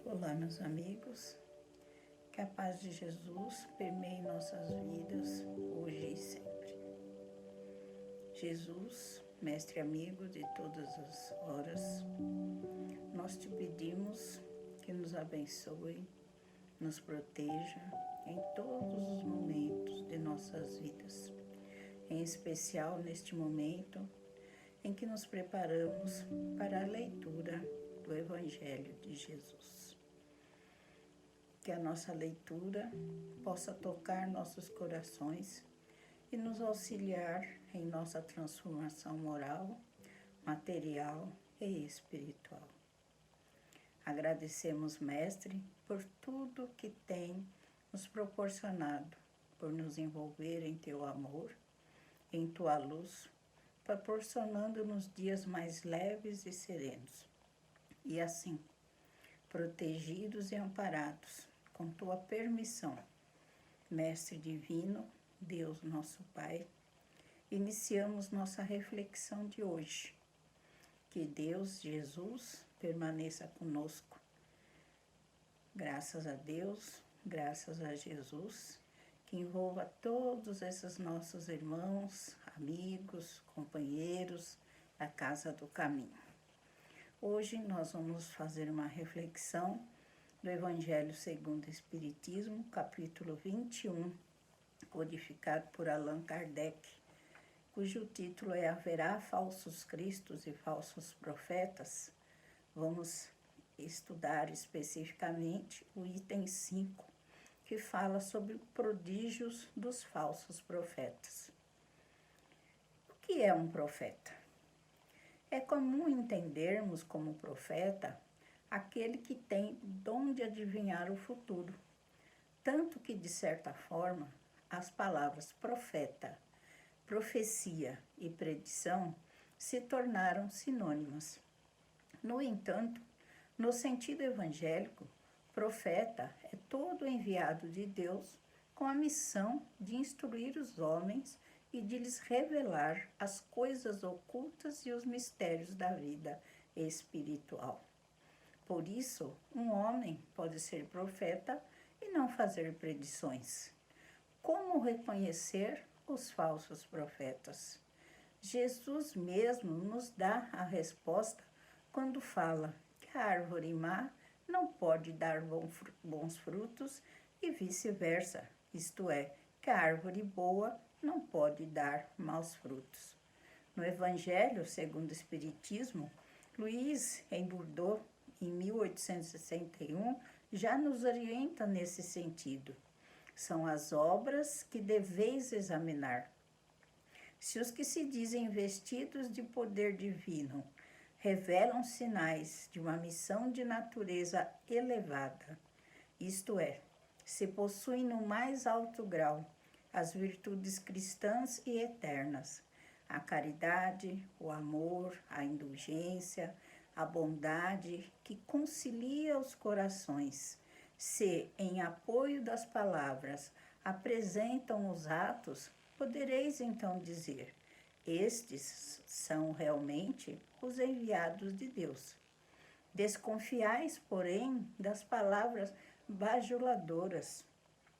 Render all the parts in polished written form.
Olá, meus amigos, que a paz de Jesus permeie nossas vidas hoje e sempre. Jesus, mestre amigo de todas as horas, nós te pedimos que nos abençoe, nos proteja em todos os momentos de nossas vidas, em especial neste momento em que nos preparamos para a leitura do Evangelho de Jesus. Que a nossa leitura possa tocar nossos corações e nos auxiliar em nossa transformação moral, material e espiritual. Agradecemos, Mestre, por tudo que tem nos proporcionado, por nos envolver em Teu amor, em Tua luz, proporcionando-nos dias mais leves e serenos. E assim, protegidos e amparados, com Tua permissão, Mestre Divino, Deus nosso Pai, iniciamos nossa reflexão de hoje. Que Deus, Jesus, permaneça conosco. Graças a Deus, graças a Jesus, que envolva todos esses nossos irmãos, amigos, companheiros da Casa do Caminho. Hoje nós vamos fazer uma reflexão do Evangelho segundo o Espiritismo, capítulo 21, codificado por Allan Kardec, cujo título é Haverá falsos cristos e falsos profetas. Vamos estudar especificamente o item 5, que fala sobre prodígios dos falsos profetas. O que é um profeta? É comum entendermos como profeta aquele que tem dom de adivinhar o futuro, tanto que, de certa forma, as palavras profeta, profecia e predição se tornaram sinônimas. No entanto, no sentido evangélico, profeta é todo enviado de Deus com a missão de instruir os homens e de lhes revelar as coisas ocultas e os mistérios da vida espiritual. Por isso, um homem pode ser profeta e não fazer predições. Como reconhecer os falsos profetas? Jesus mesmo nos dá a resposta quando fala que a árvore má não pode dar bons frutos e vice-versa, isto é, que a árvore boa não pode dar maus frutos. No Evangelho segundo o Espiritismo, Luiz em Bordeaux, em 1861, já nos orienta nesse sentido. São as obras que deveis examinar. Se os que se dizem vestidos de poder divino revelam sinais de uma missão de natureza elevada, isto é, se possuem no mais alto grau as virtudes cristãs e eternas, a caridade, o amor, a indulgência, a bondade que concilia os corações, se, em apoio das palavras, apresentam os atos, podereis então dizer: estes são realmente os enviados de Deus. Desconfiais, porém, das palavras bajuladoras.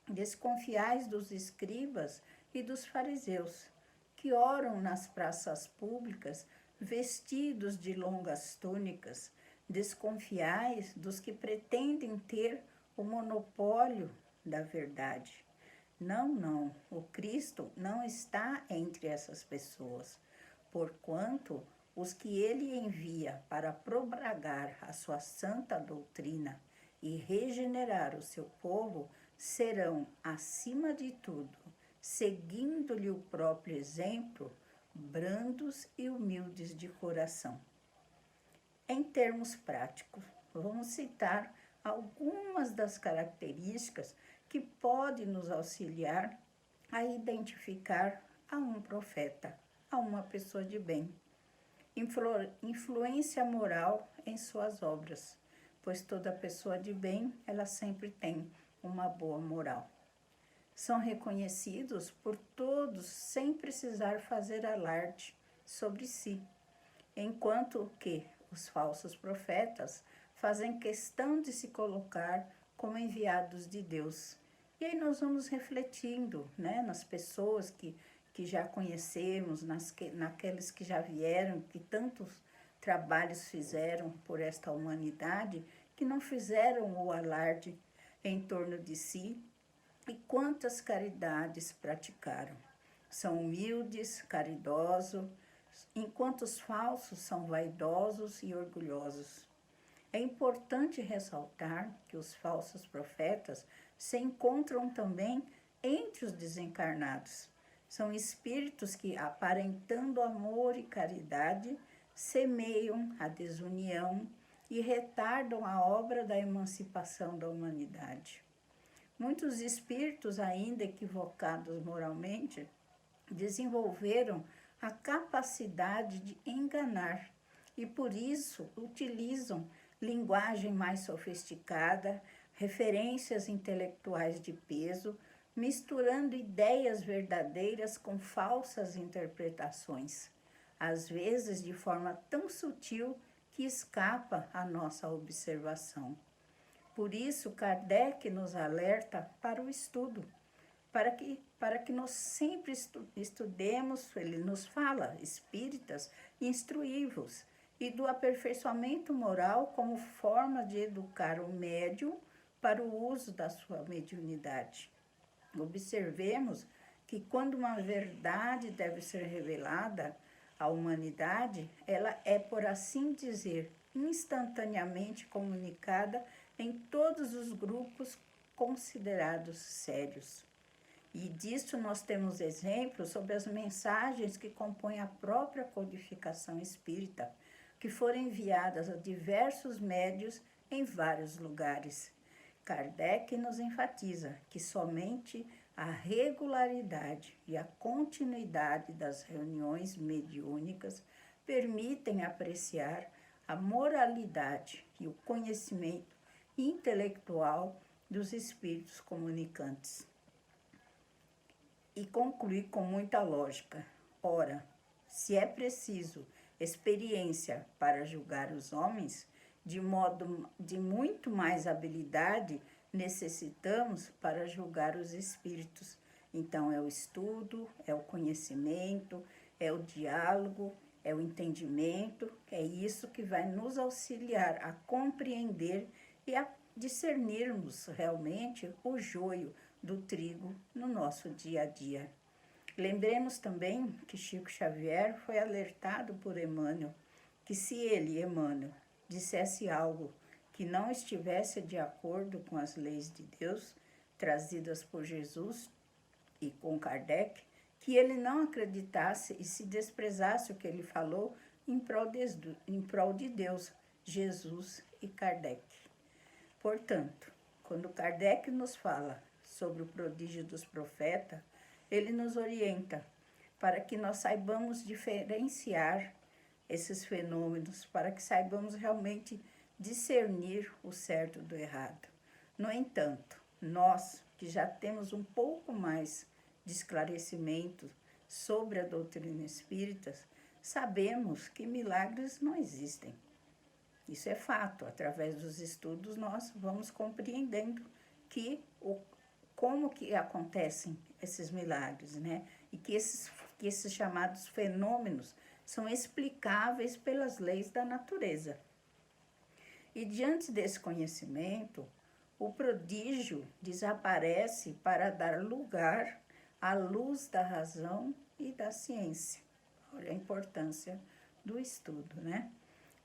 Desconfiais dos escribas e dos fariseus, que oram nas praças públicas vestidos de longas túnicas. Desconfiais dos que pretendem ter o monopólio da verdade. Não, o Cristo não está entre essas pessoas, porquanto os que ele envia para propagar a sua santa doutrina e regenerar o seu povo serão, acima de tudo, seguindo-lhe o próprio exemplo, brandos e humildes de coração. Em termos práticos, vamos citar algumas das características que podem nos auxiliar a identificar a um profeta, a uma pessoa de bem. Influência moral em suas obras, pois toda pessoa de bem, ela sempre tem uma boa moral. São reconhecidos por todos sem precisar fazer alarde sobre si, enquanto que os falsos profetas fazem questão de se colocar como enviados de Deus. E aí nós vamos refletindo, né, nas pessoas que já conhecemos, naqueles que já vieram, que tantos trabalhos fizeram por esta humanidade, que não fizeram o alarde em torno de si, e quantas caridades praticaram. São humildes, caridosos, enquanto os falsos são vaidosos e orgulhosos. É importante ressaltar que os falsos profetas se encontram também entre os desencarnados. São espíritos que, aparentando amor e caridade, semeiam a desunião e retardam a obra da emancipação da humanidade. Muitos espíritos, ainda equivocados moralmente, desenvolveram a capacidade de enganar e, por isso, utilizam linguagem mais sofisticada, referências intelectuais de peso, misturando ideias verdadeiras com falsas interpretações, às vezes de forma tão sutil que escapa à nossa observação. Por isso, Kardec nos alerta para o estudo, para que nós sempre estudemos, ele nos fala, espíritas, instruí-vos, e do aperfeiçoamento moral como forma de educar o médium para o uso da sua mediunidade. Observemos que quando uma verdade deve ser revelada à humanidade, ela é, por assim dizer, instantaneamente comunicada em todos os grupos considerados sérios. E disso nós temos exemplos sobre as mensagens que compõem a própria codificação espírita, que foram enviadas a diversos médios em vários lugares. Kardec nos enfatiza que somente a regularidade e a continuidade das reuniões mediúnicas permitem apreciar a moralidade e o conhecimento intelectual dos espíritos comunicantes. E conclui com muita lógica. Ora, se é preciso experiência para julgar os homens, de muito mais habilidade necessitamos para julgar os espíritos. Então, é o estudo, é o conhecimento, é o diálogo, é o entendimento, é isso que vai nos auxiliar a compreender e a discernirmos realmente o joio do trigo no nosso dia a dia. Lembremos também que Chico Xavier foi alertado por Emmanuel que se ele, Emmanuel, dissesse algo que não estivesse de acordo com as leis de Deus trazidas por Jesus e com Kardec, que ele não acreditasse e se desprezasse o que ele falou em prol de Deus, Jesus e Kardec. Portanto, quando Kardec nos fala sobre o prodígio dos profetas, ele nos orienta para que nós saibamos diferenciar esses fenômenos, para que saibamos realmente discernir o certo do errado. No entanto, nós que já temos um pouco mais de esclarecimento sobre a doutrina espírita, sabemos que milagres não existem. Isso é fato. Através dos estudos nós vamos compreendendo como que acontecem esses milagres, né? E que esses chamados fenômenos são explicáveis pelas leis da natureza. E diante desse conhecimento, o prodígio desaparece para dar lugar à luz da razão e da ciência. Olha a importância do estudo, né?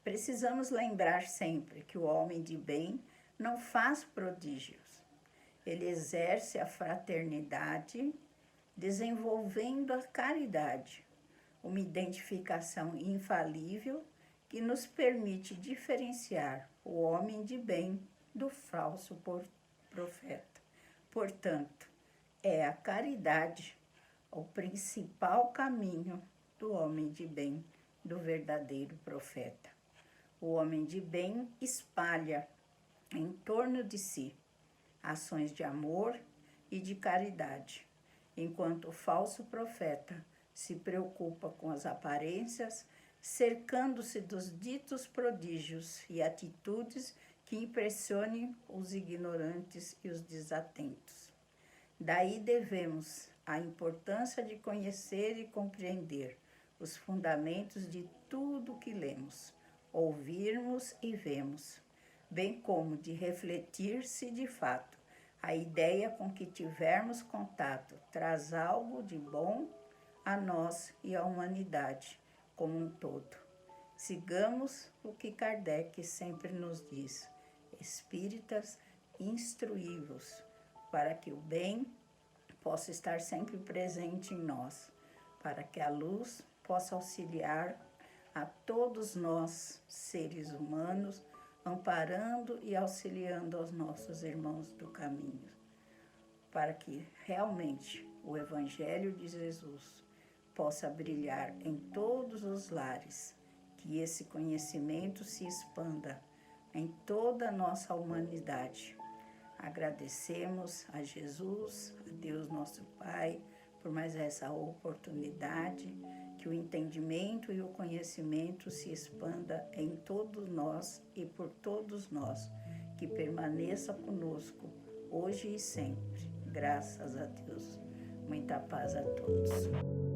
Precisamos lembrar sempre que o homem de bem não faz prodígios. Ele exerce a fraternidade, desenvolvendo a caridade, uma identificação infalível que nos permite diferenciar o homem de bem do falso profeta. Portanto, é a caridade o principal caminho do homem de bem, do verdadeiro profeta. O homem de bem espalha em torno de si ações de amor e de caridade, enquanto o falso profeta se preocupa com as aparências cercando-se dos ditos prodígios e atitudes que impressionem os ignorantes e os desatentos. Daí devemos a importância de conhecer e compreender os fundamentos de tudo que lemos, ouvirmos e vemos, bem como de refletir se de fato a ideia com que tivermos contato traz algo de bom a nós e à humanidade como um todo. Sigamos o que Kardec sempre nos diz: espíritas, instruí-vos, para que o bem possa estar sempre presente em nós, para que a luz possa auxiliar a todos nós, seres humanos, amparando e auxiliando aos nossos irmãos do caminho, para que realmente o Evangelho de Jesus possa brilhar em todos os lares, que esse conhecimento se expanda em toda a nossa humanidade. Agradecemos a Jesus, a Deus nosso Pai, por mais essa oportunidade, que o entendimento e o conhecimento se expanda em todos nós e por todos nós, que permaneça conosco hoje e sempre. Graças a Deus. Muita paz a todos.